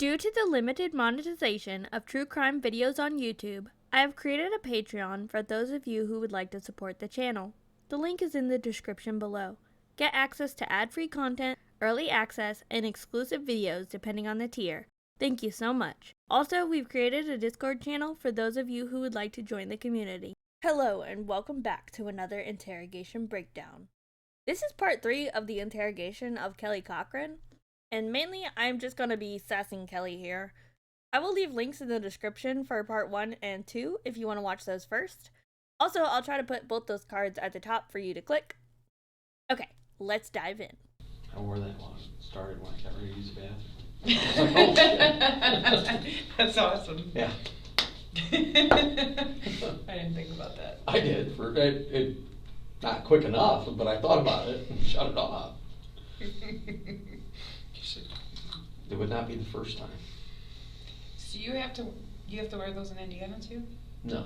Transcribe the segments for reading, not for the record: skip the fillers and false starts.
Due to the limited monetization of true crime videos on YouTube, I have created a Patreon for those of you who would like to support the channel. The link is in the description below. Get access to ad-free content, early access, and exclusive videos depending on the tier. Thank you so much. Also, we've created a Discord channel for those of you who would like to join the community. Hello and welcome back to another interrogation breakdown. This is part 3 of the interrogation of Kelly Cochran, and mainly I'm just going to be sassing Kelly here. I will leave links in the description for part 1 and 2 if you want to watch those first. Also, I'll try to put both those cards at the top for you to click. Okay, let's dive in. I wore that when I started when I got ready to use the bathroom. I was like, oh, shit. That's awesome. Yeah. I didn't think about that. I did. For it not quick enough, but I thought about it and shut it off. It would not be the first time. So you have to wear those in Indiana too? No.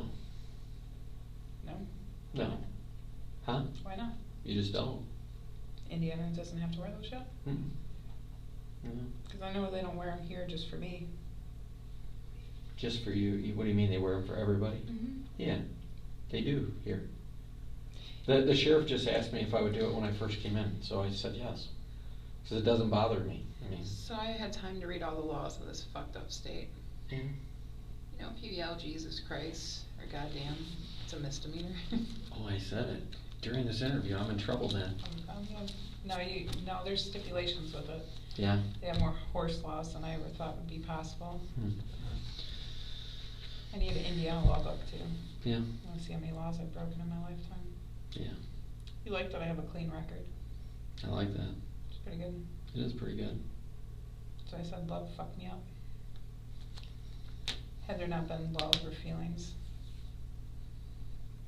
No? No. Huh? Why not? You just don't. Indiana doesn't have to wear those yet? Mm-mm. No. Because I know they don't wear them here just for me. Just for you? What do you mean they wear them for everybody? Mm-hmm. Yeah, they do here. The sheriff just asked me if I would do it when I first came in, so I said yes. Because it doesn't bother me. I mean. So I had time to read all the laws of this fucked up state. Mm-hmm. You know, if you yell Jesus Christ or goddamn, it's a misdemeanor. Oh, I said it. During this interview, I'm in trouble then. No, there's stipulations with it. Yeah. They have more horse laws than I ever thought would be possible. I need an Indiana law book too. Yeah. I want to see how many laws I've broken in my lifetime. Yeah. You like that I have a clean record? I like that. It's pretty good. It is pretty good. So I said love fucked me up. Had there not been love or feelings,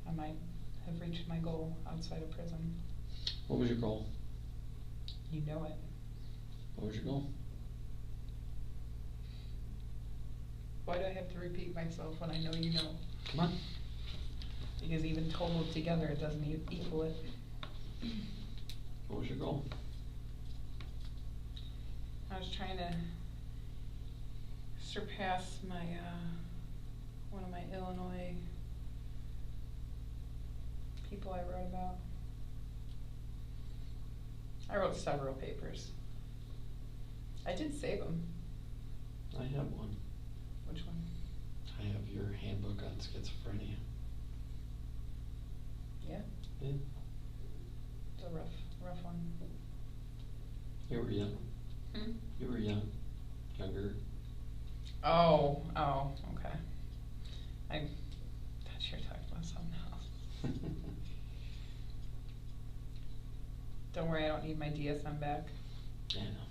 I might have reached my goal outside of prison. What was your goal? You know it. What was your goal? Why do I have to repeat myself when I know you know? Come on. Because even totaled together, it doesn't equal it. What was your goal? I was trying to surpass my, one of my Illinois people I wrote about. I wrote several papers. I did save them. I have one. Which one? I have your handbook on schizophrenia. Yeah? Yeah. It's a rough one. You were young. Hmm? You were young. Younger. Oh, okay. I thought you were talking about something else. Don't worry, I don't need my DSM back. Yeah, I know.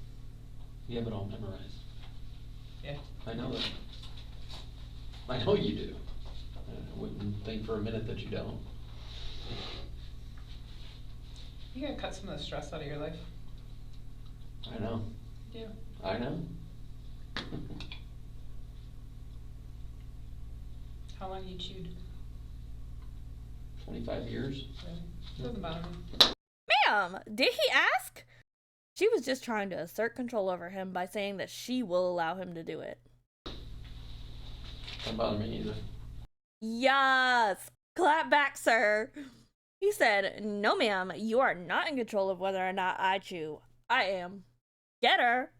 You have it all memorized. Yeah. I know that. I know you do. I wouldn't think for a minute that you don't. You gotta cut some of the stress out of your life. I know. You do. I know. How long you chewed? 25 years. Really? Doesn't bother me. Ma'am, did he ask? She was just trying to assert control over him by saying that she will allow him to do it. Don't bother me either. Yes! Clap back, sir! He said, no ma'am, you are not in control of whether or not I chew. I am. Get her!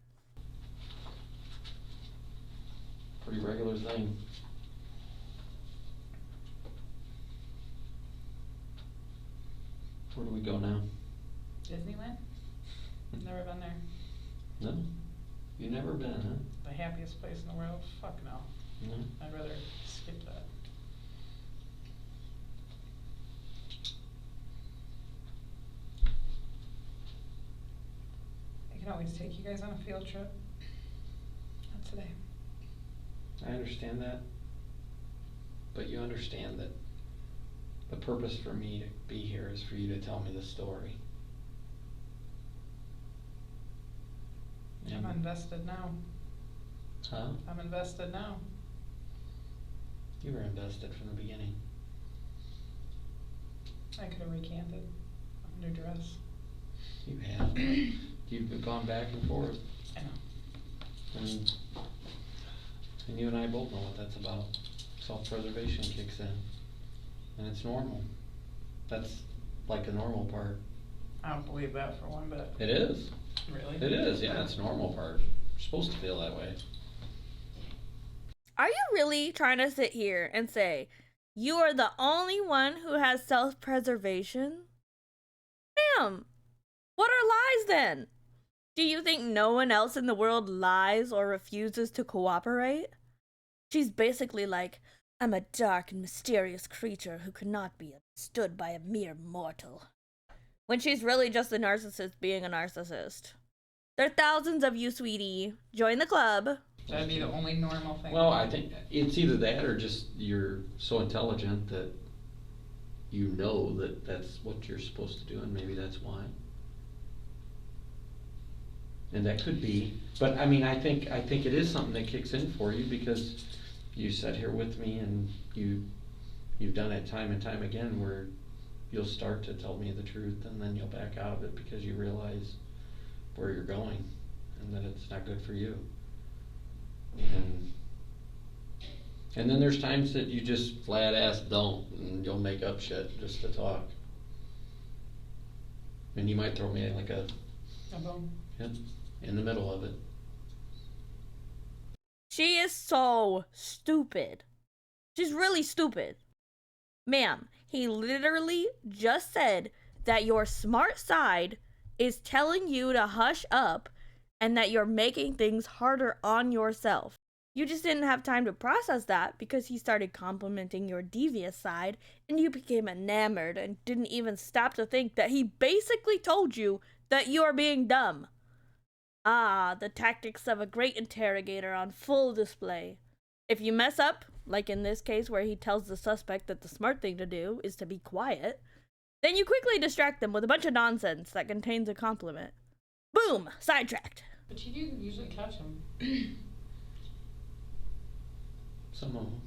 Pretty regular thing. Where do we go now? Disneyland? Never been there. No? You've never been, huh? The happiest place in the world? Fuck no. No? I'd rather skip that. I can always take you guys on a field trip. Not today. I understand that. But you understand that the purpose for me to be here is for you to tell me the story. I'm invested now. Huh? I'm invested now. You were invested from the beginning. I could have recanted under duress. You have. You've gone back and forth. I know. And And you and I both know what that's about. Self-preservation kicks in. And it's normal. That's like a normal part. I don't believe that for one bit. It is. Really? It is, yeah, it's a normal part. You're supposed to feel that way. Are you really trying to sit here and say you are the only one who has self-preservation? Ma'am, what are lies then? Do you think no one else in the world lies or refuses to cooperate? She's basically like, I'm a dark and mysterious creature who cannot be understood by a mere mortal. When she's really just a narcissist being a narcissist. There are thousands of you, sweetie. Join the club. That'd be the only normal thing. Well, I think it's either that or just you're so intelligent that you know that that's what you're supposed to do, and maybe that's why. And that could be, but I mean, I think it is something that kicks in for you because you sat here with me and you've done it time and time again where you'll start to tell me the truth and then you'll back out of it because you realize where you're going and that it's not good for you. And then there's times that you just flat ass don't, and you'll make up shit just to talk. And you might throw me like a bone. Yep, in the middle of it. She is so stupid. She's really stupid. Ma'am, he literally just said that your smart side is telling you to hush up and that you're making things harder on yourself. You just didn't have time to process that because he started complimenting your devious side and you became enamored and didn't even stop to think that he basically told you that you are being dumb. Ah, the tactics of a great interrogator on full display. If you mess up, like in this case where he tells the suspect that the smart thing to do is to be quiet, then you quickly distract them with a bunch of nonsense that contains a compliment. Boom! Sidetracked. But you do usually catch them. Some of them.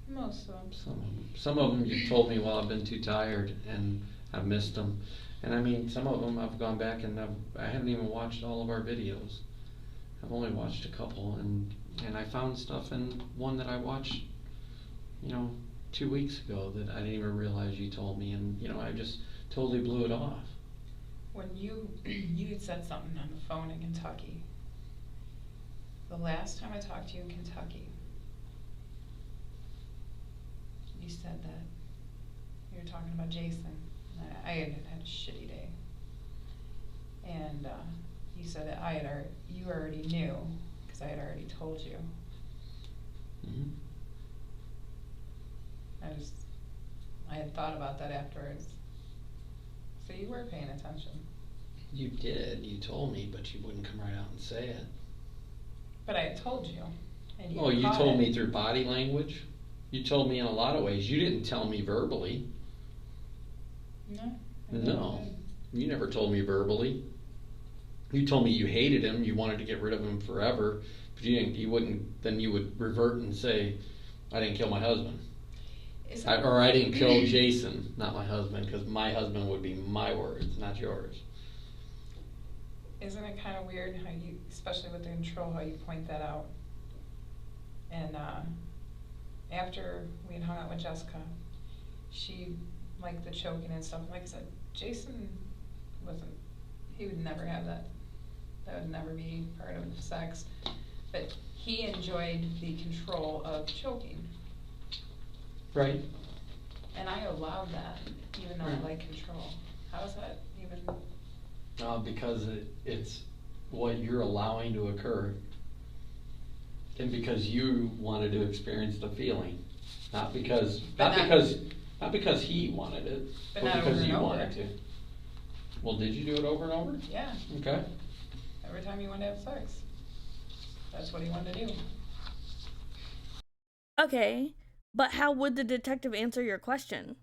Most of them. Some of them you told me, well, I've been too tired and I've missed them. And I mean, some of them I've gone back and I haven't even watched all of our videos. I've only watched a couple, and I found stuff in one that I watched, 2 weeks ago that I didn't even realize you told me, and I just totally blew it off. When you had said something on the phone in Kentucky, the last time I talked to you in Kentucky, you said that you were talking about Jason. I had had a shitty day, and you said that you already knew because I had already told you. Mm-hmm. I had thought about that afterwards. So you were paying attention. You did. You told me, but you wouldn't come right out and say it. But I had told you. And You told me through body language. You told me in a lot of ways. You didn't tell me verbally. No. No. You never told me verbally. You told me you hated him, you wanted to get rid of him forever, but you wouldn't, then you would revert and say, I didn't kill my husband. I didn't kill Jason, not my husband, because my husband would be my words, not yours. Isn't it kind of weird how you, especially with the control, how you point that out? And after we had hung out with Jessica, she liked the choking and stuff. Like I said, Jason he would never have that. That would never be part of sex. But he enjoyed the control of choking. Right. And I allowed that, even though I like control. How is that even? Because it's what you're allowing to occur. And because you wanted to experience the feeling. Not because he wanted it, but because you over. wanted to. Well, did you do it over and over? Yeah. Okay. Every time you wanted to have sex. That's what he wanted to do. Okay, but how would the detective answer your question?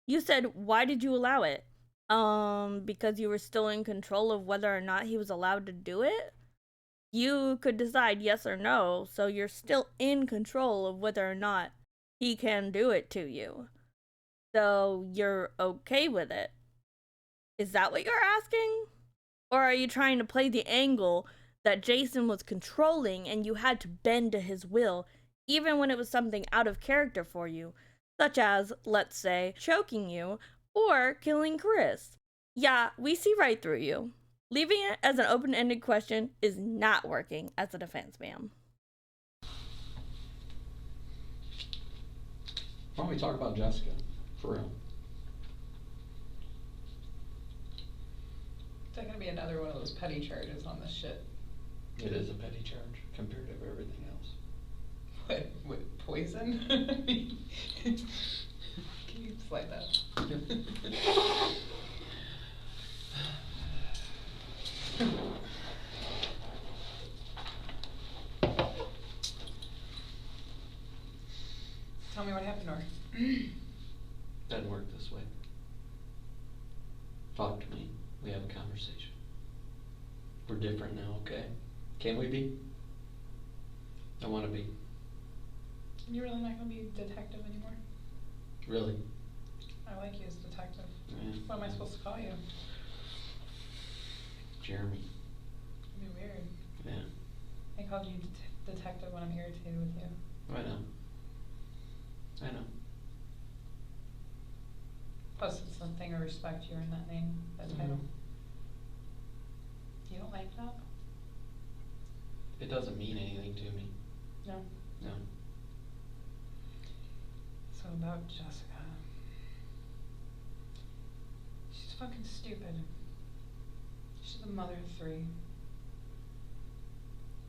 You said, why did you allow it? Because you were still in control of whether or not he was allowed to do it? You could decide yes or no, so you're still in control of whether or not he can do it to you. So you're okay with it. Is that what you're asking? Or are you trying to play the angle that Jason was controlling and you had to bend to his will, even when it was something out of character for you, such as, let's say, choking you or killing Chris. Yeah, we see right through you. Leaving it as an open-ended question is not working as a defense, ma'am. Why don't we talk about Jessica, for real? Is that gonna be another one of those petty charges on this shit? It is a petty charge compared to everything else. What, poison? Can you slide that? Tell me what happened to her. Doesn't work this way. Talk to me. We have a conversation. We're different now, okay? Can we be? I want to be. You're really not gonna be a detective anymore? Really? I like you as detective. Yeah. What am I supposed to call you? Jeremy. It'd be weird. Yeah. I called you detective when I'm irritated with you. I know. I know. Plus, it's a thing of respect. You're in that name, that title. You don't like that? It doesn't mean anything to me. No. No. So about Jessica. She's fucking stupid. She's a mother of 3.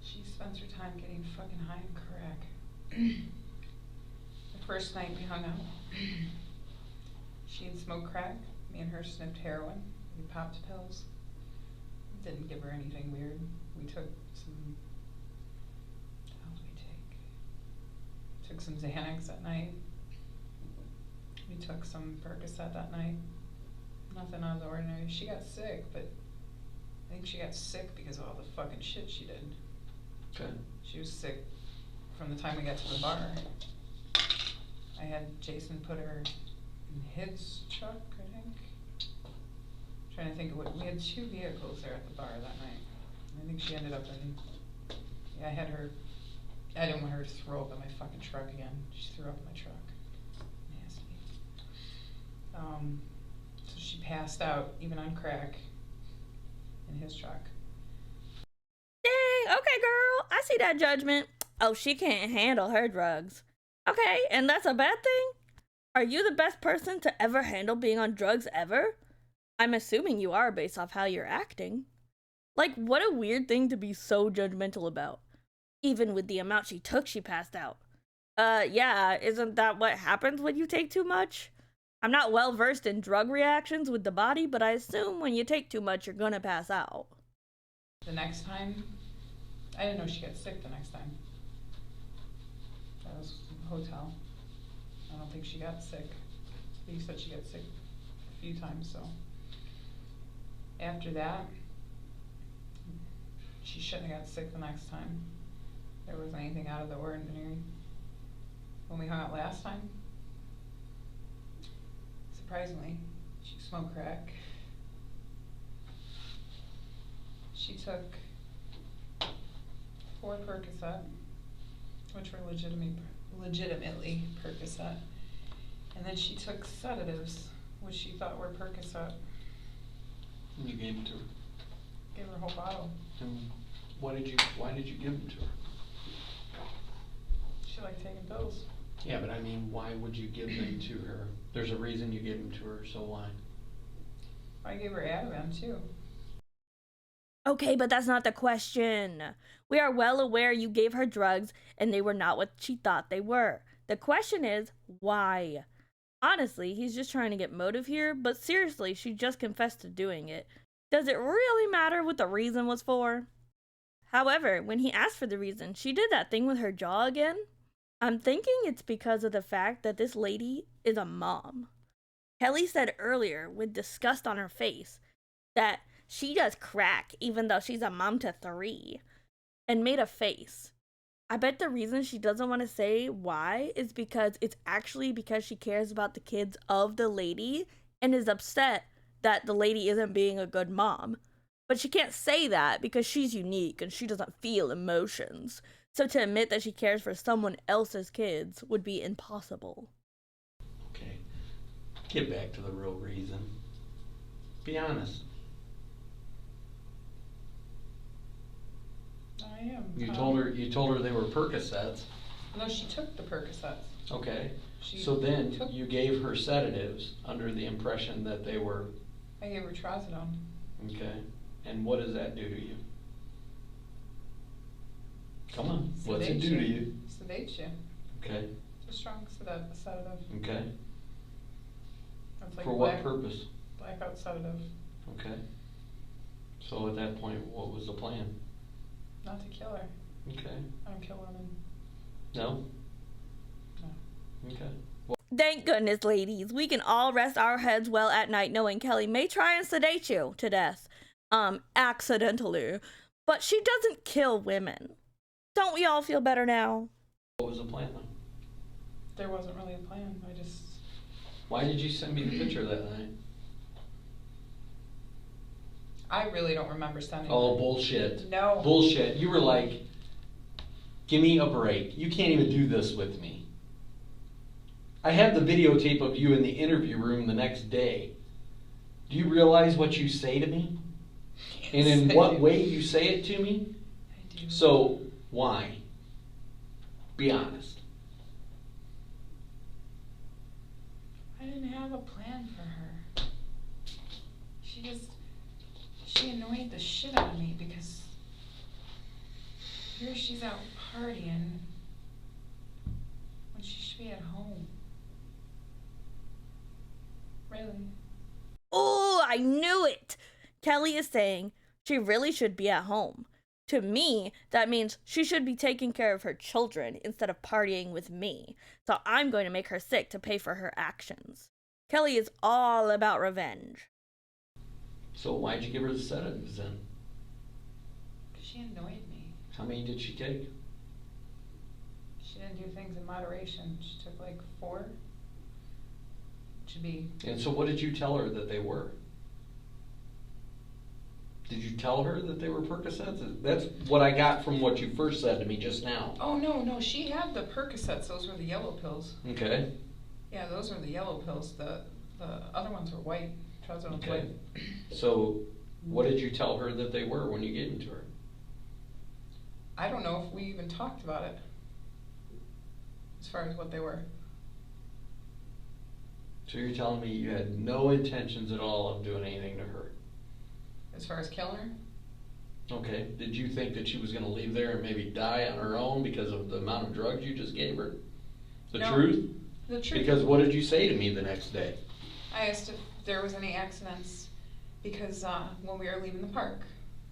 She spends her time getting fucking high on crack. The first night we hung out, she had smoked crack. Me and her sniffed heroin. We popped pills. Didn't give her anything weird. We took some. What the hell did we take? Took some Xanax that night. We took some Percocet that night. Nothing out of the ordinary. She got sick, but I think she got sick because of all the fucking shit she did. Okay. She was sick from the time we got to the bar. I had Jason put her in his truck, I think. Trying to think of what, we had 2 vehicles there at the bar that night. I think she ended up in, yeah, I didn't want her to throw up in my fucking truck again. She threw up in my truck. Nasty. So she passed out, even on crack, in his truck. Dang, okay, girl, I see that judgment. Oh, she can't handle her drugs. Okay, and that's a bad thing? Are you the best person to ever handle being on drugs ever? I'm assuming you are based off how you're acting. Like, what a weird thing to be so judgmental about. Even with the amount she took, she passed out. Yeah, isn't that what happens when you take too much? I'm not well versed in drug reactions with the body, but I assume when you take too much, you're gonna pass out. The next time, I didn't know she got sick the next time. That was in the hotel. I don't think she got sick. He said she got sick a few times, so. After that, she shouldn't have got sick the next time. There wasn't anything out of the ordinary. When we hung out last time, surprisingly, she smoked crack. She took 4 Percocet, which were legitimately Percocet. And then she took sedatives, which she thought were Percocet. And you gave them to her. Gave her a whole bottle. And why did you give them to her? She liked taking pills. Yeah, but I mean, why would you give them to her? There's a reason you gave them to her, so why? I gave her Ativan too. Okay, but that's not the question. We are well aware you gave her drugs and they were not what she thought they were. The question is, why? Honestly, he's just trying to get motive here, but seriously, she just confessed to doing it. Does it really matter what the reason was for? However, when he asked for the reason, she did that thing with her jaw again. I'm thinking it's because of the fact that this lady is a mom. Kelly said earlier, with disgust on her face, that she does crack even though she's a mom to 3, and made a face. I bet the reason she doesn't want to say why is because it's actually because she cares about the kids of the lady and is upset that the lady isn't being a good mom. But she can't say that because she's unique and she doesn't feel emotions. So to admit that she cares for someone else's kids would be impossible. Okay, get back to the real reason. Be honest. I am. You told her they were Percocets. No, she took the Percocets. Okay. She So then took- you gave her sedatives under the impression that they were. I gave her trazodone. Okay. And what does that do to you? Come on. What's it do to you? Sedate you. Okay. It's a strong sedative. Okay. It's like For what purpose? blackout sedative. Okay. So at that point, what was the plan? Not to kill her. Okay. I don't kill women. No? No. Okay. Thank goodness, ladies. We can all rest our heads well at night knowing Kelly may try and sedate you to death. Accidentally. But she doesn't kill women. Don't we all feel better now? What was the plan then? There wasn't really a plan. I just. Why did you send me the picture that night? I really don't remember sending. Oh, her. bullshit. No. Bullshit. You were like, give me a break. You can't even do this with me. I have the videotape of you in the interview room the next day. Do you realize what you say to me? And in Yes, I what do. way you say it to me? I do. So, why? Be honest. I didn't have a plan for her. She annoyed the shit out of me because here she's out partying when she should be at home. Really? Oh, I knew it! Kelly is saying she really should be at home. To me, that means she should be taking care of her children instead of partying with me. So I'm going to make her sick to pay for her actions. Kelly is all about revenge. So why'd you give her the sedatives then? Because she annoyed me. How many did she take? She didn't do things in moderation. She took like 4. Should be. And so what did you tell her that they were? Did you tell her that they were Percocets? That's what I got from what you first said to me just now. Oh no, she had the Percocets. Those were the yellow pills. Okay. Yeah, those were the yellow pills. The other ones were white. Trazodone was Okay. white. So what did you tell her that they were when you gave them to her? I don't know if we even talked about it. As far as what they were. So you're telling me you had no intentions at all of doing anything to her? As far as killing her? Okay. Did you think that she was going to leave there and maybe die on her own because of the amount of drugs you just gave her? The No. truth? The truth. Because what did you say to me the next day? I asked if there was any accidents because when we were leaving the park,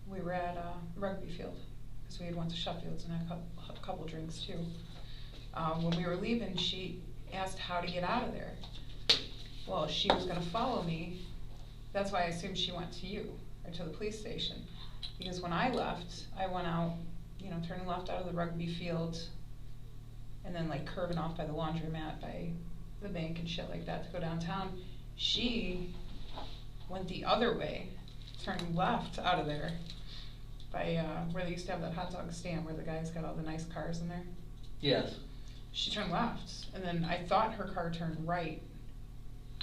we were at a rugby field because we had went to Sheffield's and had a couple drinks too. When we were leaving, she asked how to get out of there. Well, she was going to follow me. That's why I assumed she went to you or to the police station. Because when I left, I went out, turning left out of the rugby field and then like curving off by the laundromat, by the bank and shit like that to go downtown. She went the other way, turned left out of there by where they used to have that hot dog stand where the guys got all the nice cars in there. Yes. She turned left, and then I thought her car turned right,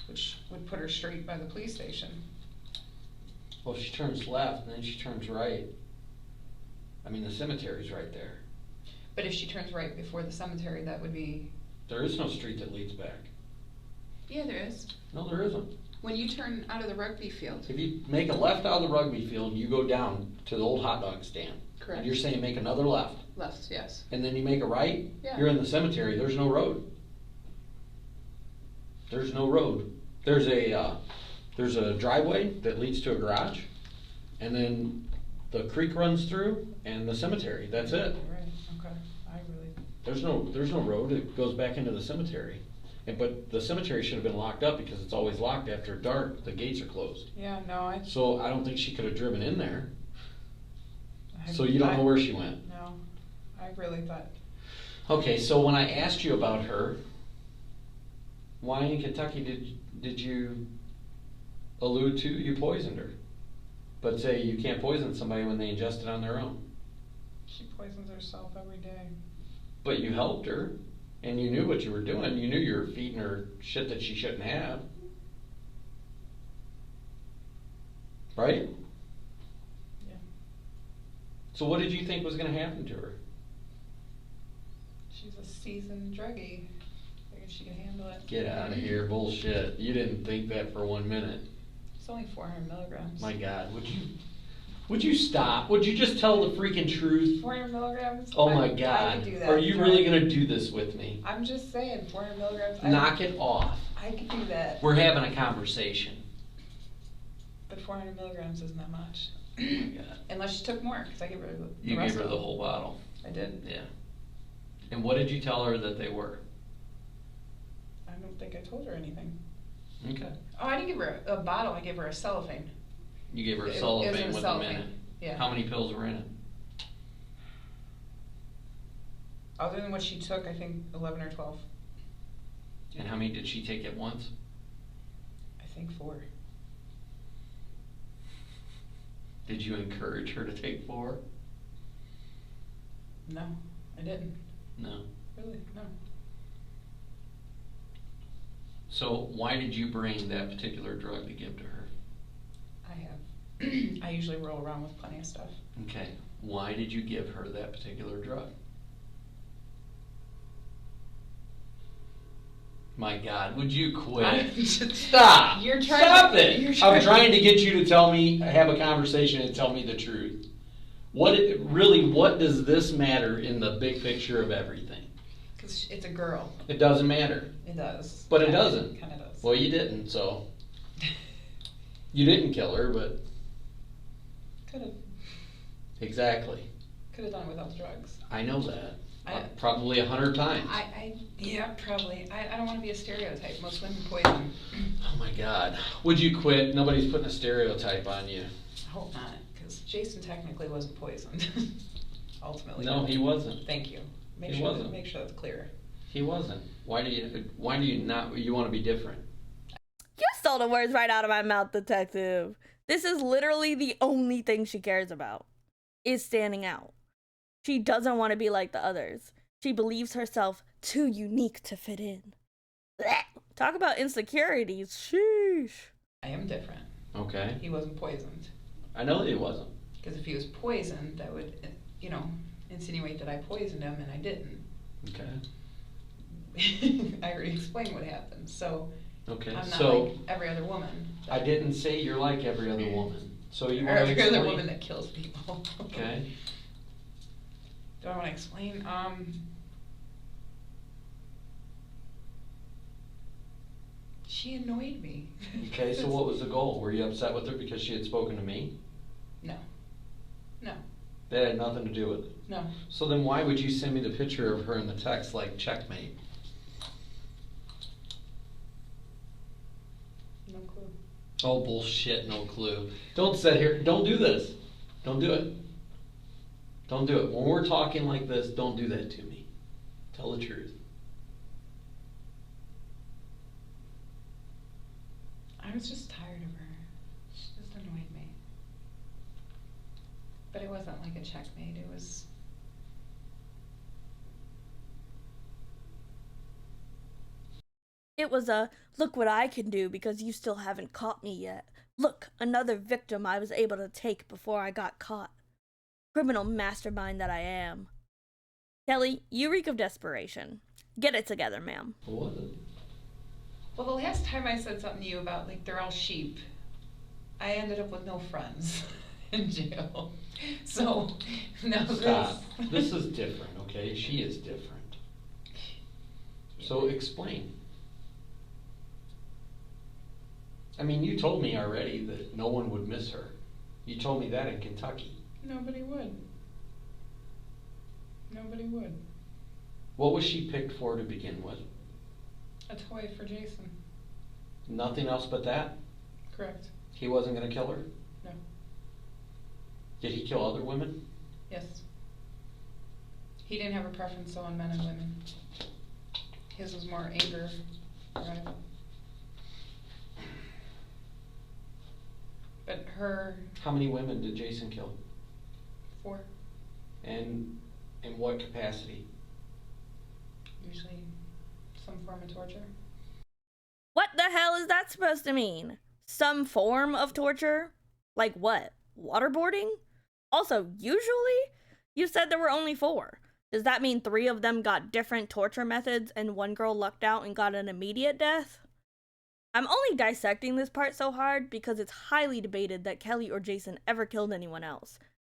which would put her straight by the police station. Well, if she turns left and then she turns right, I mean, the cemetery's right there. But if she turns right before the cemetery, that would be... There is no street that leads back. Yeah, there is. No, there isn't. When you turn out of the rugby field. If you make a left out of the rugby field, you go down to the old hot dog stand. Correct. And you're saying make another left. Left, yes. And then you make a right, Yeah. you're in the cemetery, there's no road. There's no road. There's a driveway that leads to a garage, and then the creek runs through, and the cemetery, that's it. Right, okay. I really... There's no road, it goes back into the cemetery. But the cemetery should have been locked up because it's always locked after dark, the gates are closed. Yeah, no, So I don't think she could have driven in there. So you don't know where she went? No, I really thought... Okay, so when I asked you about her, why in Kentucky did you allude to you poisoned her? But say you can't poison somebody when they ingest it on their own. She poisons herself every day. But you helped her, and you knew what you were doing. You knew you were feeding her shit that she shouldn't have. Right? Yeah. So what did you think was going to happen to her? She's a seasoned druggie. Figured she could handle it. Get out of here, bullshit. You didn't think that for 1 minute. It's only 400 milligrams. My God, would you stop? Would you just tell the freaking truth? 400 milligrams? Oh my I God. could do that. Are you really going to do this with me? I'm just saying, 400 milligrams. Knock it off. I could do that. We're having a conversation. But 400 milligrams isn't that much. Oh my God. Unless she took more, because I gave her the You rest gave her of the it. whole bottle. I did. Yeah. And what did you tell her that they were? I don't think I told her anything. Okay. Oh, I didn't give her a bottle. I gave her a cellophane. You gave her a It was cellophane in a with cellophane. a minute. Yeah. How many pills were in it? Other than what she took, I think 11 or 12. And how many did she take at once? I think 4. Did you encourage her to take 4? No, I didn't. No. Really, no. So why did you bring that particular drug to give to her? I have. I usually roll around with plenty of stuff. Okay. Why did you give her that particular drug? My God, would you quit? Stop! You're trying Stop to, it! You're I'm trying to get you to tell me, have a conversation and tell me the truth. What does this matter in the big picture of everything? Because it's a girl. It doesn't matter. It does. But it doesn't. Kind of does. Well, you didn't, so. You didn't kill her, but. Could have. Exactly. Could have done it without the drugs. I know that. I- Probably 100 times. Yeah, probably. I don't want to be a stereotype. Most women poison. Oh my God. Would you quit? Nobody's putting a stereotype on you. I hope not, because Jason technically wasn't poisoned. Ultimately. No, he wasn't. Thank you. He wasn't. Make sure that's clear. He wasn't. Why do you not, you want to be different? You stole the words right out of my mouth, detective. This is literally the only thing she cares about, is standing out. She doesn't want to be like the others. She believes herself too unique to fit in. Blech. Talk about insecurities. Sheesh. I am different. Okay. He wasn't poisoned. I know that he wasn't. Because if he was poisoned, that would, insinuate that I poisoned him, and I didn't. Okay. I already explained what happened, so Okay. I'm not So like every other woman. I didn't say you're like every other woman. So you Or want to every explain? other woman that kills people. Okay. Do I want to explain? She annoyed me. Okay, so what was the goal? Were you upset with her because she had spoken to me? No. No. That had nothing to do with it. No. So then why would you send me the picture of her in the text like checkmate? No clue. Oh, bullshit, no clue. Don't sit here. Don't do this. Don't do it. Don't do it. When we're talking like this, don't do that to me. Tell the truth. I was just tired of her. She just annoyed me. But it wasn't like a checkmate. It was... It was a, look what I can do because you still haven't caught me yet. Look, another victim I was able to take before I got caught. Criminal mastermind that I am. Kelly, you reek of desperation. Get it together, ma'am. What was it? Well, the last time I said something to you about, they're all sheep, I ended up with no friends in jail. So, no, Stop. This is different, okay? She is different. So explain. I mean, you told me already that no one would miss her. You told me that in Kentucky. Nobody would. Nobody would. What was she picked for to begin with? A toy for Jason. Nothing else but that? Correct. He wasn't going to kill her? No. Did he kill other women? Yes. He didn't have a preference on men and women. His was more anger. Right. But her How many women did Jason kill? 4, And in what capacity? usually some form of torture. What the hell is that supposed to mean? Some form of torture? Like what? Waterboarding? Also, usually, you said there were only 4. Does that mean 3 of them got different torture methods and one girl lucked out and got an immediate death? I'm only dissecting this part so hard because it's highly debated that Kelly or Jason ever killed anyone else,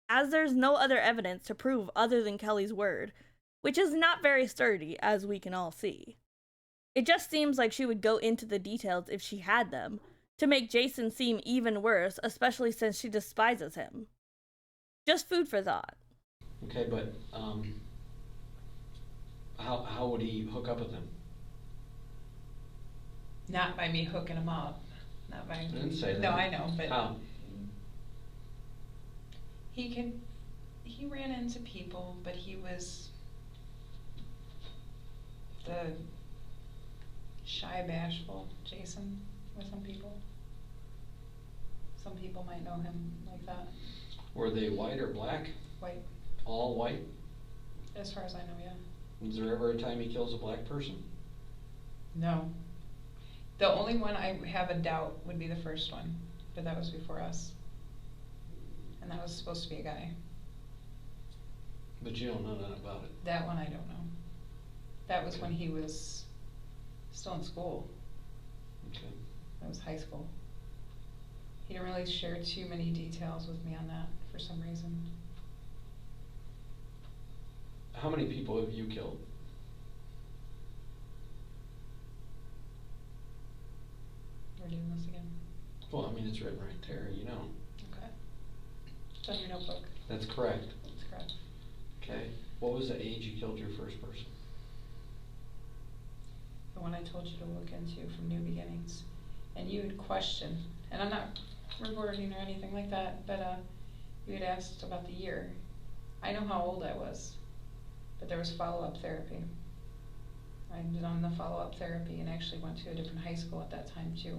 as there's no other evidence to prove other than Kelly's word, which is not very sturdy, as we can all see. It just seems like she would go into the details if she had them, to make Jason seem even worse, especially since she despises him. Just food for thought. Okay, but how would he hook up with them? Not by me hooking him up. Not by. I didn't say that. No, I know, but How? he ran into people, but he was the shy, bashful Jason with some people. Some people might know him like that. Were they white or black? White, All white? as far as I know, yeah. Is there ever a time he kills a black person? No. The only one I have a doubt would be the first one, but that was before us. And that was supposed to be a guy. But you don't know nothing about it. That one I don't know. That was when he was still in school. Okay. That was high school. He didn't really share too many details with me on that for some reason. How many people have you killed? We're doing this again. Well, I mean, it's written right there, you know. Okay. It's on your notebook. That's correct. That's correct. Okay. What was the age you killed your first person? The one I told you to look into from New Beginnings. And you had questioned, and I'm not reporting or anything like that, but you had asked about the year. I know how old I was, but there was follow-up therapy. I was on the follow-up therapy and actually went to a different high school at that time too.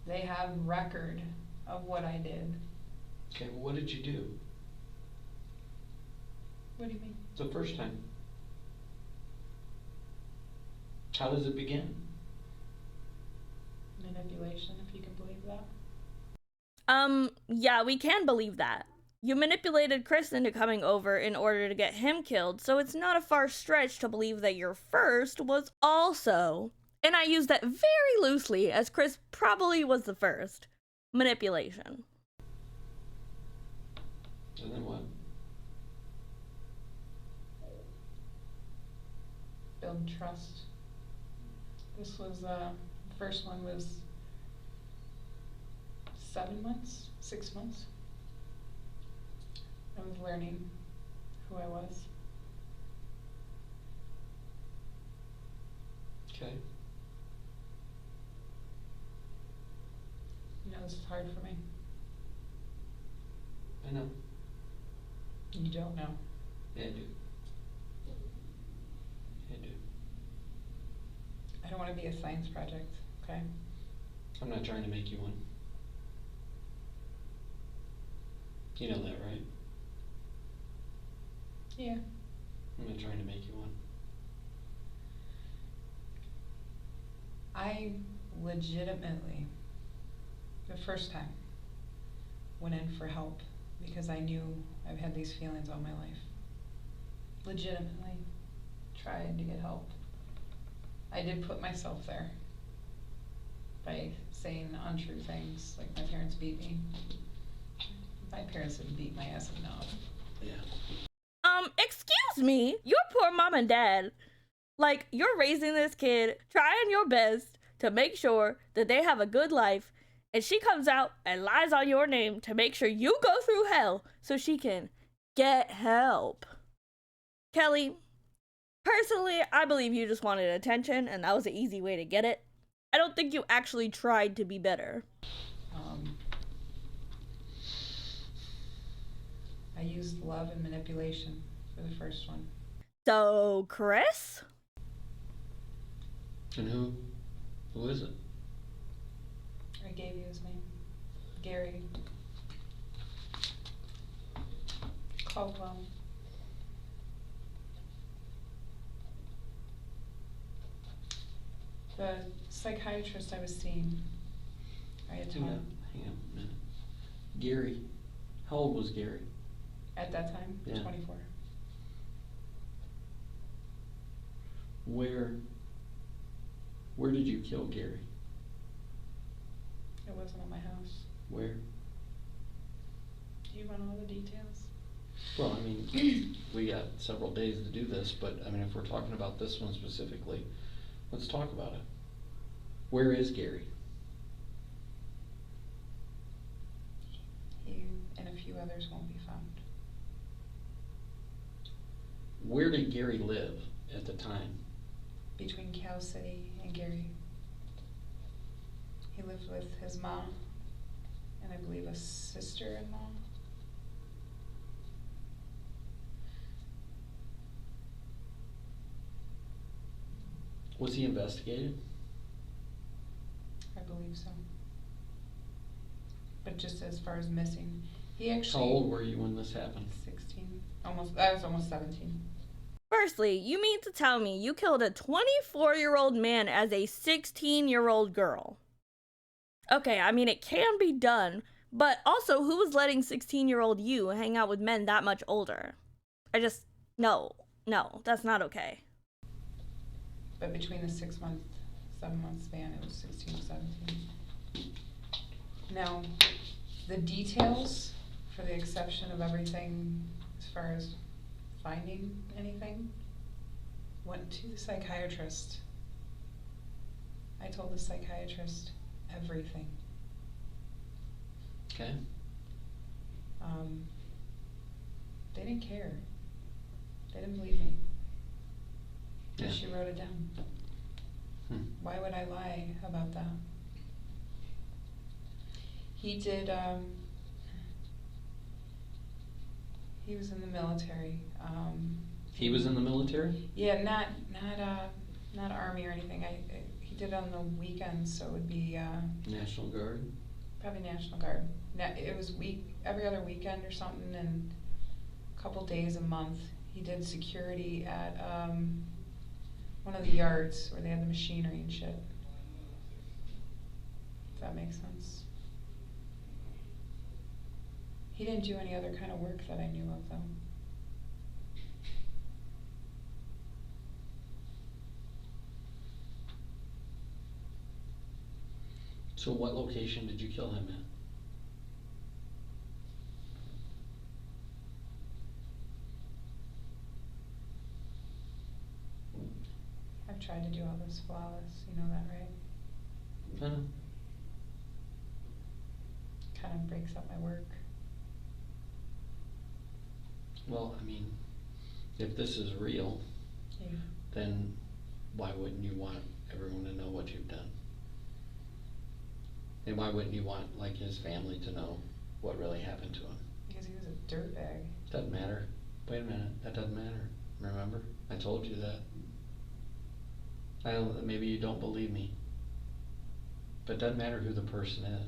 They have record of what I did. Okay, well, what did you do What do you mean? the first time? How does it begin? Manipulation, if you can believe that. Yeah, we can believe that. You manipulated Chris into coming over in order to get him killed, so it's not a far stretch to believe that your first was also, and I use that very loosely as Chris probably was the first, manipulation. And then what? Build trust. This was, the first one was 7 months, 6 months. I was learning who I was. Okay. You know, this is hard for me. I know. You don't know. Yeah, I do. I do. I don't want to be a science project, okay? I'm not trying to make you one. You know that, right? Yeah. I'm not trying to make you one. I legitimately, the first time, went in for help because I knew I've had these feelings all my life. Legitimately tried to get help. I did put myself there by saying untrue things, like my parents beat me. My parents didn't beat my ass enough. Yeah. Excuse me, your poor mom and dad. Like, you're raising this kid, trying your best to make sure that they have a good life, and she comes out and lies on your name to make sure you go through hell so she can get help. Kelly, personally, I believe you just wanted attention, and that was an easy way to get it. I don't think you actually tried to be better. I used love and manipulation for the first one. So, Chris? And who? Who is it? I gave you his name. Gary Caldwell. The psychiatrist I was seeing, I had Hang talked on a minute. Gary, how old was Gary? at that time, Yeah. 24. Where did you kill Gary? It wasn't at my house. Where? Do you want all the details? Well, I mean, we got several days to do this, but I mean, if we're talking about this one specifically, let's talk about it. Where is Gary? He and a few others won't be found. Where did Gary live at the time? Between Cal City and Gary. He lived with his mom and I believe a sister-in-law. Was he investigated? I believe so. But just as far as missing, he actually. How old were you when this happened? 16. I was almost 17. Firstly, you mean to tell me you killed a 24-year-old man as a 16-year-old girl? Okay, I mean, it can be done, but also, who was letting 16-year-old you hang out with men that much older? No, that's not okay. But between the 7 month span, it was 16 to 17. Now, the details, for the exception of everything as far as finding anything, went to the psychiatrist. I told the psychiatrist everything. Okay. They didn't care. They didn't believe me. Yeah. She wrote it down. Why would I lie about that? He did, he was in the military. He was in the military? Yeah, not Army or anything. He did it on the weekends, so it would be, National Guard? probably National Guard. It was every other weekend or something, and a couple days a month. He did security at, one of the yards where they had the machinery and shit. If that makes sense. He didn't do any other kind of work that I knew of, though. So what location did you kill him at? I've tried to do all this flawless, you know that, right? I know. Kind of breaks up my work. Well, I mean, if this is real, Yeah. then why wouldn't you want everyone to know what you've done? And why wouldn't you want, like, his family to know what really happened to him? Because he was a dirtbag. Doesn't matter. Wait a minute, that doesn't matter. Remember? I told you that. I know that maybe you don't believe me, but it doesn't matter who the person is.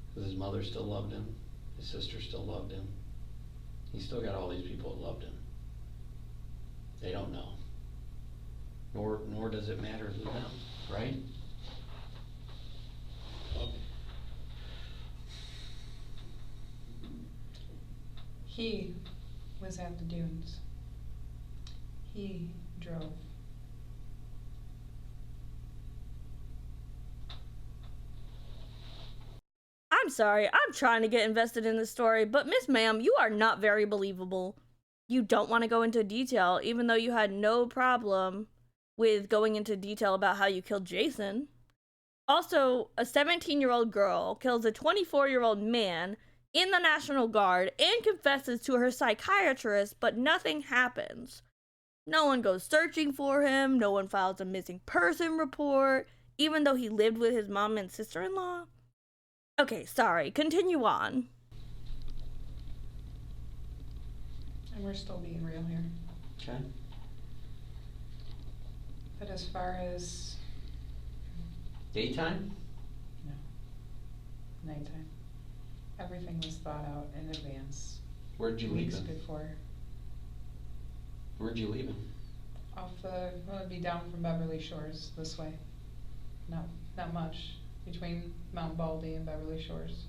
Because his mother still loved him, his sister still loved him. He still got all these people that loved him. They don't know. Nor does it matter to them, right? He was at the dunes. He drove. I'm sorry, I'm trying to get invested in this story, but Miss Ma'am, you are not very believable. You don't want to go into detail, even though you had no problem with going into detail about how you killed Jason. Also, a 17-year-old girl kills a 24-year-old man in the National Guard and confesses to her psychiatrist, but nothing happens. No one goes searching for him, no one files a missing person report, even though he lived with his mom and sister-in-law. Okay, sorry, continue on. And we're still being real here. Okay. But as far as Daytime? no, nighttime. Everything was thought out in advance. Where'd you leave Weeks him? before. Where'd you leave him? It'd be down from Beverly Shores this way. Not much between Mount Baldy and Beverly Shores.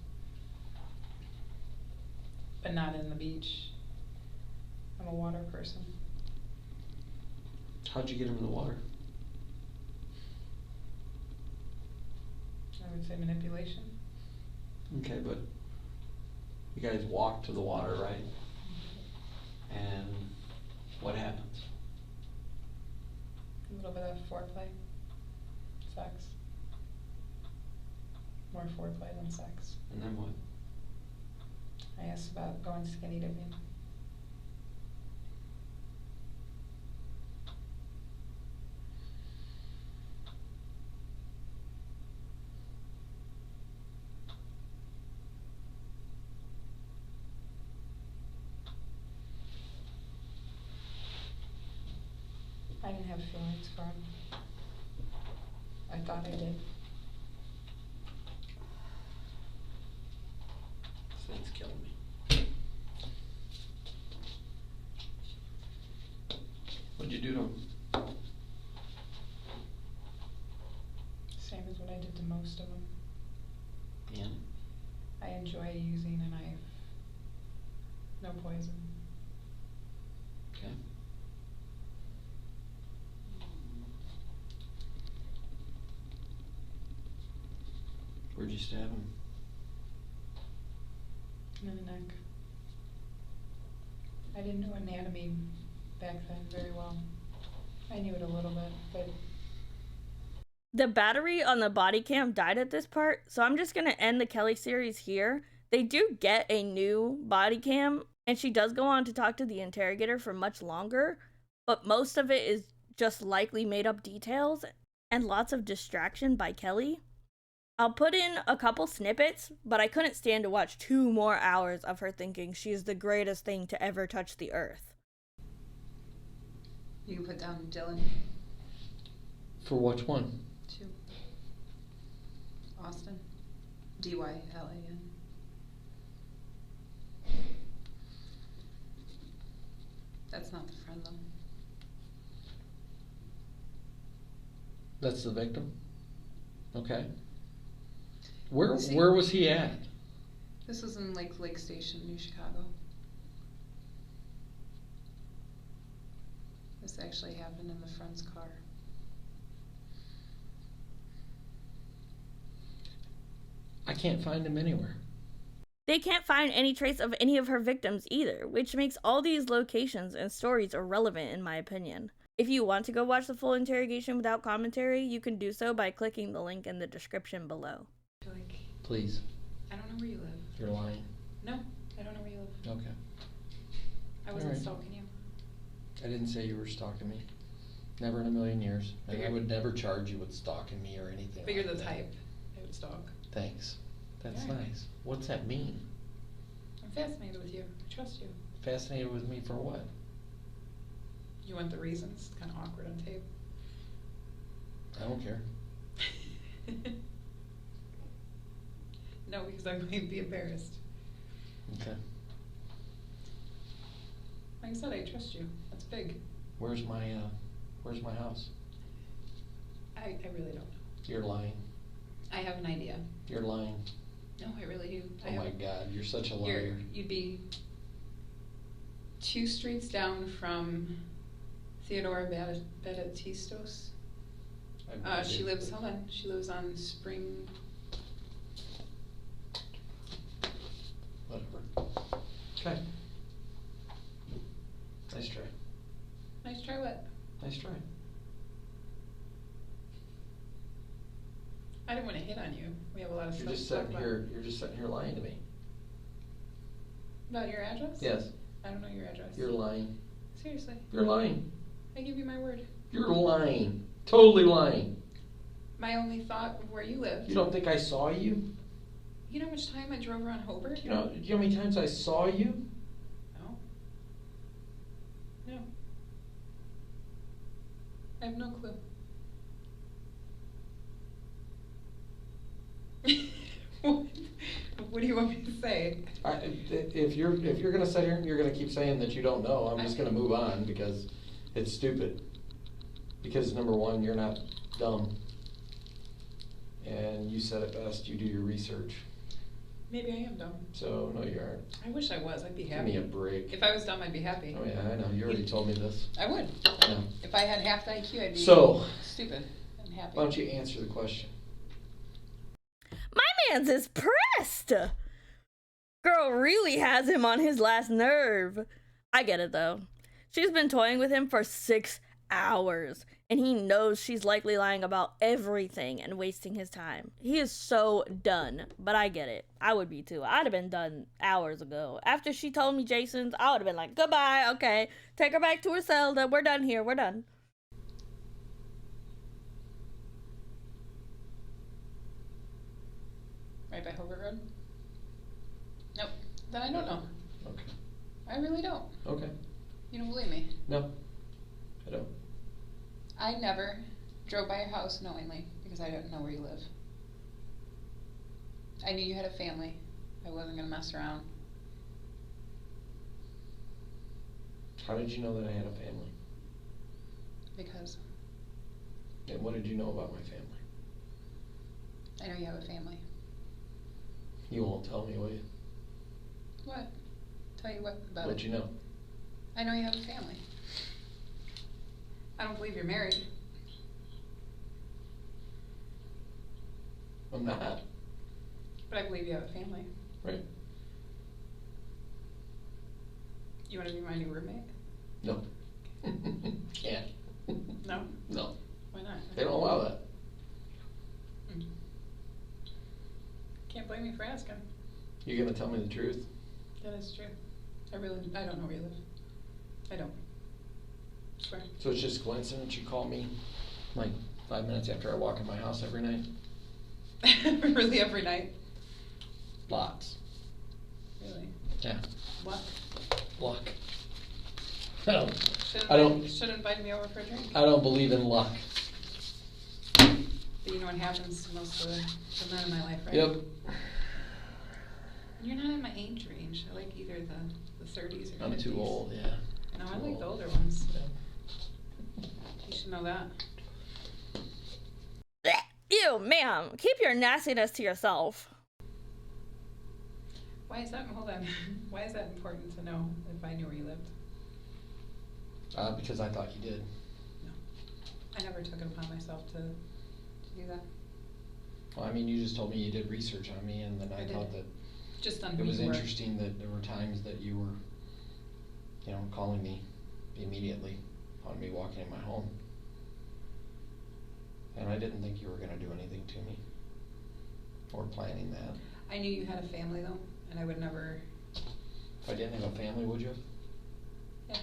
But not in the beach. I'm a water person. How'd you get him in the water? I would say manipulation. Okay, but you guys walked to the water, right? And what happens? A little bit of foreplay. Sex. More foreplay than sex. And then what? I asked about going skinny dipping. I didn't have feelings for him. I thought I did. This thing's killing me. What'd you do to him? Same as what I did to most of them. And? I enjoy using a knife. No poison. Okay. Where'd you stab him? In the neck. I didn't know anatomy back then very well. I knew it a little bit, but The battery on the body cam died at this part, so I'm just gonna end the Kelly series here. They do get a new body cam, and she does go on to talk to the interrogator for much longer, but most of it is just likely made up details and lots of distraction by Kelly. I'll put in a couple snippets, but I couldn't stand to watch 2 more hours of her thinking she's the greatest thing to ever touch the earth. you can put down Dylan For which one? too. Austin. Dylan. That's not the friend though. That's the victim? Okay. Where See- where was he at? This was in Lake Station, New Chicago. This actually happened in the friend's car. I can't find him anywhere. They can't find any trace of any of her victims either, which makes all these locations and stories irrelevant in my opinion. If you want to go watch the full interrogation without commentary, you can do so by clicking the link in the description below. I feel like Please. I don't know where you live. You're lying. No, I don't know where you live. Okay. I wasn't Alright. stalking you. I didn't say you were stalking me. Never in a million years. But And I you're- would never charge you with stalking me or anything But you're like the that. type I would stalk. Thanks. That's Alright. nice. What's that mean? I'm fascinated with you. I trust you. Fascinated with me for what? You want the reasons? It's kind of awkward on tape. I don't care. No, because I might be embarrassed. Okay. Like I said, I trust you. That's big. Where's my house? I really don't know. You're lying. I have an idea. You're lying. No, I really do. Oh my God, you're such a liar. You'd be 2 streets down from Theodora Badatistos. I have no idea. She lives on Spring. Whatever. Okay. Nice try. Nice try what? Nice try. I didn't want to hit on you. We have a lot of You're stuff just to talk sitting about. here. You're just sitting here lying to me. About your address? Yes. I don't know your address. You're lying. Seriously. You're lying. I give you my word. You're lying. Totally lying. My only thought of where you lived. You don't think I saw you? You know how much time I drove around Hobart? Do you know how many times I saw you? No. No. I have no clue. What? What do you want me to say? If you're gonna sit here and you're gonna keep saying that you don't know, I'm just gonna move on because it's stupid. Because number one, you're not dumb. And you said it best, you do your research. Maybe I am dumb. So, no, you aren't. I wish I was. I'd be Give happy. me a break. If I was dumb, I'd be happy. Oh yeah, I know, you already told me this. I would. I know. If I had half the IQ, I'd be stupid and happy. Why don't you answer the question? My man's is pressed. Girl really has him on his last nerve. I get it though. She's been toying with him for 6 hours, and he knows she's likely lying about everything and wasting his time. He is so done, but I get it. I would be too. I'd have been done hours ago. After she told me Jason's, I would have been like, goodbye, okay. Take her back to her cell, we're done here, we're done. Right by Hobart Road? Nope. Then I don't know. Okay. I really don't. Okay. You don't believe me? No, I don't. I never drove by your house knowingly because I didn't know where you live. I knew you had a family. I wasn't gonna mess around. How did you know that I had a family? Because And what did you know about my family? I know you have a family. You won't tell me, will you? What? Tell you what about What'd it? you know? I know you have a family. I don't believe you're married. I'm not. But I believe you have a family. Right? You want to be my new roommate? No. Can't. No? No. Why not? They don't allow that. Can't blame me for asking. You're gonna tell me the truth? That is true. I don't know where you live. I don't. Swear. So it's just coincidence you call me like 5 minutes after I walk in my house every night? Really every night? Lots. Really? Yeah. Luck. Luck. Should invite me over for a drink. I don't believe in luck. But you know what happens to most of the men in my life, right? Yep. You're not in my age range. I like either the 30s or 50s. I'm too old, yeah. No, I Too like old. the older ones. Yeah. You should know that. Ew, ma'am, keep your nastiness to yourself. Why is that? Hold on. Why is that important to know if I knew where you lived? Because I thought you did. No. I never took it upon myself to do that. Well, I mean, you just told me you did research on me, and then I I thought did. that Just on it who was you were. interesting that there were times that you were, calling me immediately upon me walking in my home. And I didn't think you were gonna do anything to me, or planning that. I knew you had a family though, and I would never. If I didn't have a family, would you? Yeah.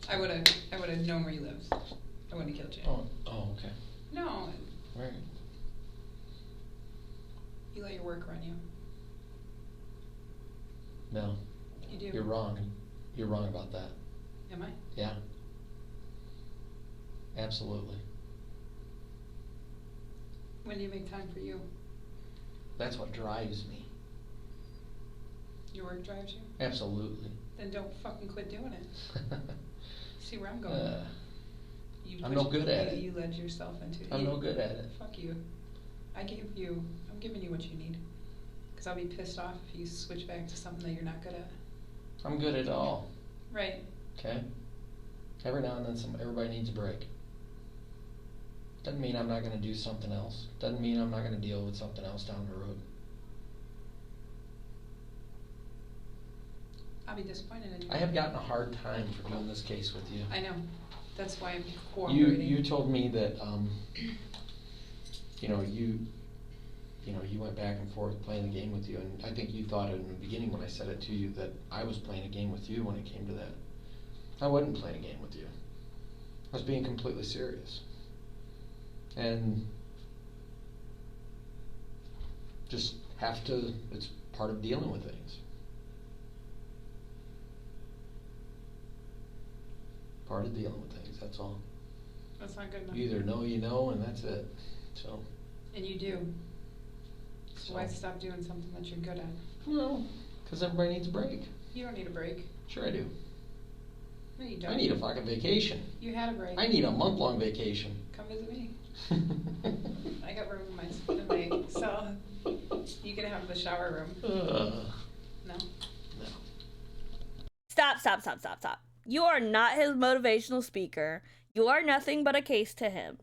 I would have known where you lived. I wouldn't have killed you. Oh, okay. No. Right. You let your work run you. No. You do. You're wrong. You're wrong about that. Am I? Yeah. Absolutely. When do you make time for you? That's what drives me. Your work drives you? Absolutely. Then don't fucking quit doing it. See where I'm going. I'm no good at it. You led yourself into it. I'm no good at it. Fuck you. I'm giving you what you need. Because I'll be pissed off if you switch back to something that you're not good at. I'm good at all. Right. Okay? Every now and then everybody needs a break. Doesn't mean I'm not going to do something else. Doesn't mean I'm not going to deal with something else down the road. I'll be disappointed in you. I have gotten a hard time for doing this case with you. I know. That's why I'm cooperating. You told me that, you went back and forth playing the game with you, and I think you thought in the beginning when I said it to you that I was playing a game with you when it came to that. I wasn't playing a game with you. I was being completely serious. And just it's part of dealing with things. Part of dealing with things, that's all. That's not good enough. You either know you know, and that's it. So. And you do. So why stop doing something that you're good at? Well, because everybody needs a break. You don't need a break. Sure I do. No, you don't. I need a fucking vacation. You had a break. I need a month-long vacation. Come visit me. I got room in my cell. You can have the shower room. No? No. Stop. You are not his motivational speaker. You are nothing but a case to him.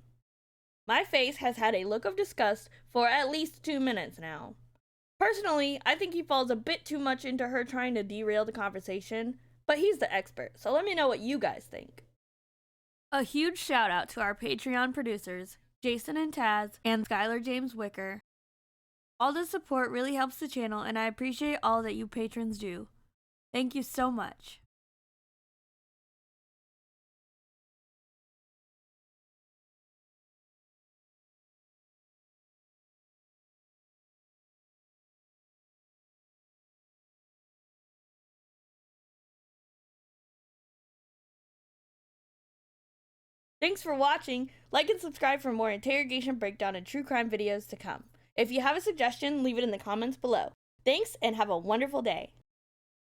My face has had a look of disgust for at least 2 minutes now. Personally, I think he falls a bit too much into her trying to derail the conversation, but he's the expert, so let me know what you guys think. A huge shout out to our Patreon producers, Jason and Taz, and Skylar James Wicker. All this support really helps the channel, and I appreciate all that you patrons do. Thank you so much. Thanks for watching. Like and subscribe for more interrogation breakdown and true crime videos to come. If you have a suggestion, leave it in the comments below. Thanks and have a wonderful day.